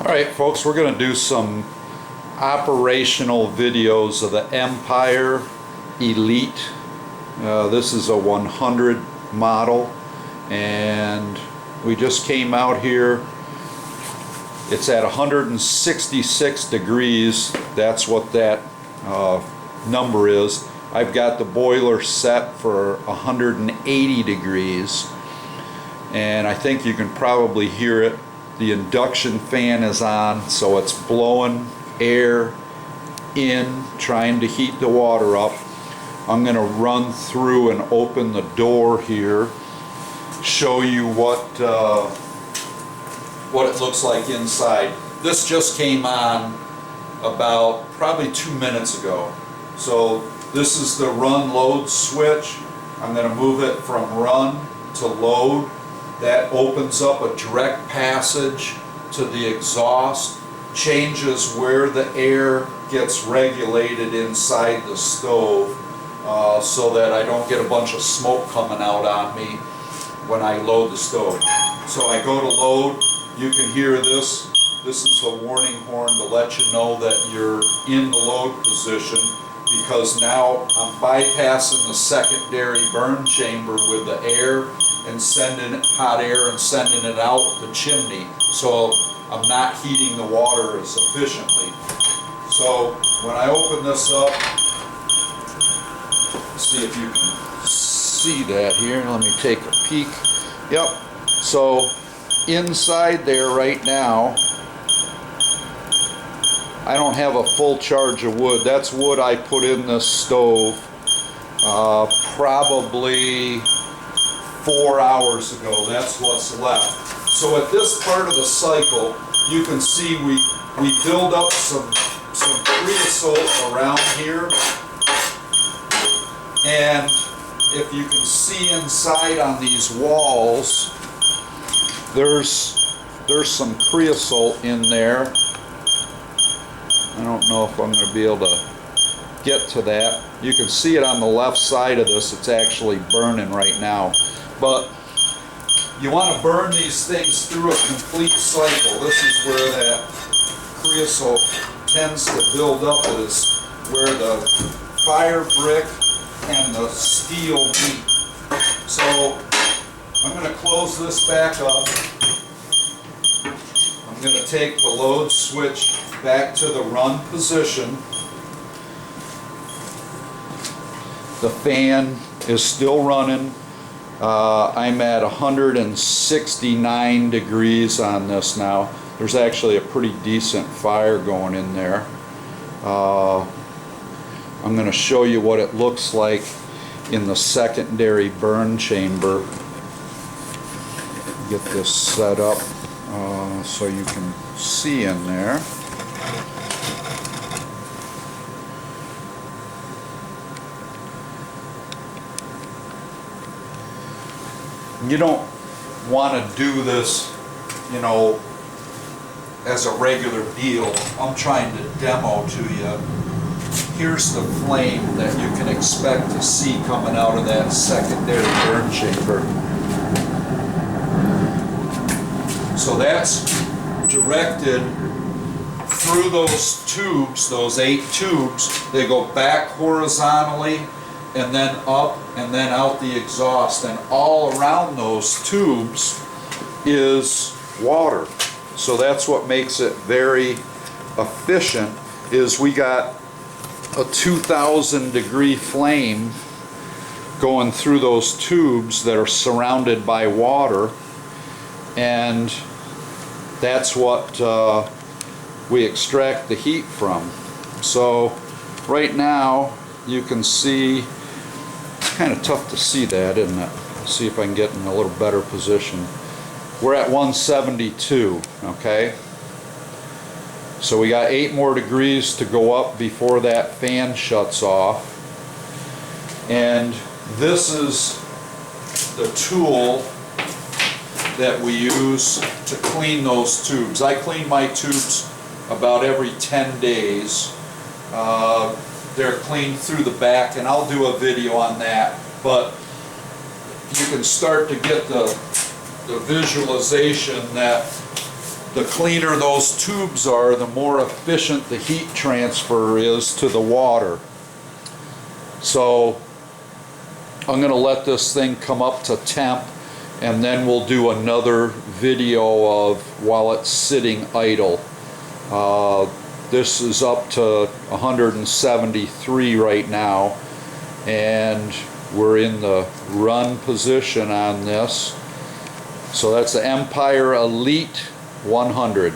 Alright folks, we're going to do some operational videos of the Empyre Elite. This is a 100 model and we just came out here. It's at 166 degrees. That's what that number is. I've got the boiler set for 180 degrees and I think you can probably hear it. The induction fan is on, so it's blowing air in, trying to heat the water up. I'm going to run through and open the door here, show you what it looks like inside. This just came on about probably 2 minutes ago. So this is the run load switch. I'm going to move it from run to load. That opens up a direct passage to the exhaust, changes where the air gets regulated inside the stove so that I don't get a bunch of smoke coming out on me when I load the stove. So I go to load, you can hear this. This is the warning horn to let you know that you're in the load position, because now I'm bypassing the secondary burn chamber with the air and sending hot air and sending it out the chimney, so I'm not heating the water as efficiently. So when I open this up, see if you can see that here. Let me take a peek. Yep. So inside there right now, I don't have a full charge of wood. That's wood I put in this stove probably 4 hours ago. That's what's left. So at this part of the cycle, you can see we build up some creosote around here, and if you can see inside on these walls, there's some creosote in there. I don't know if I'm going to be able to get to that. You can see it on the left side of this. It's actually burning right now. But you want to burn these things through a complete cycle. This is where that creosote tends to build up, is where the fire brick and the steel meet. So I'm going to close this back up. I'm going to take the load switch back to the run position. The fan is still running. I'm at 169 degrees on this now. There's actually a pretty decent fire going in there. I'm going to show you what it looks like in the secondary burn chamber. Get this set up so you can see in there. You don't want to do this, you know, as a regular deal. I'm trying to demo to you. Here's the flame that you can expect to see coming out of that secondary burn chamber. So that's directed through those tubes, those 8 tubes. They go back horizontally and then up and then out the exhaust, and all around those tubes is water. So that's what makes it very efficient, is we got a 2,000 degree flame going through those tubes that are surrounded by water, and that's what we extract the heat from. So right now you can see, it's kind of tough to see that, isn't it? See if I can get in a little better position. We're at 172, okay? So we got 8 more degrees to go up before that fan shuts off. And this is the tool that we use to clean those tubes. I clean my tubes about every 10 days. They're cleaned through the back, and I'll do a video on that. But you can start to get the visualization that the cleaner those tubes are, the more efficient the heat transfer is to the water. So I'm going to let this thing come up to temp, and then we'll do another video of while it's sitting idle. This is up to 173 right now, and we're in the run position on this. So that's the Empyre Elite 100.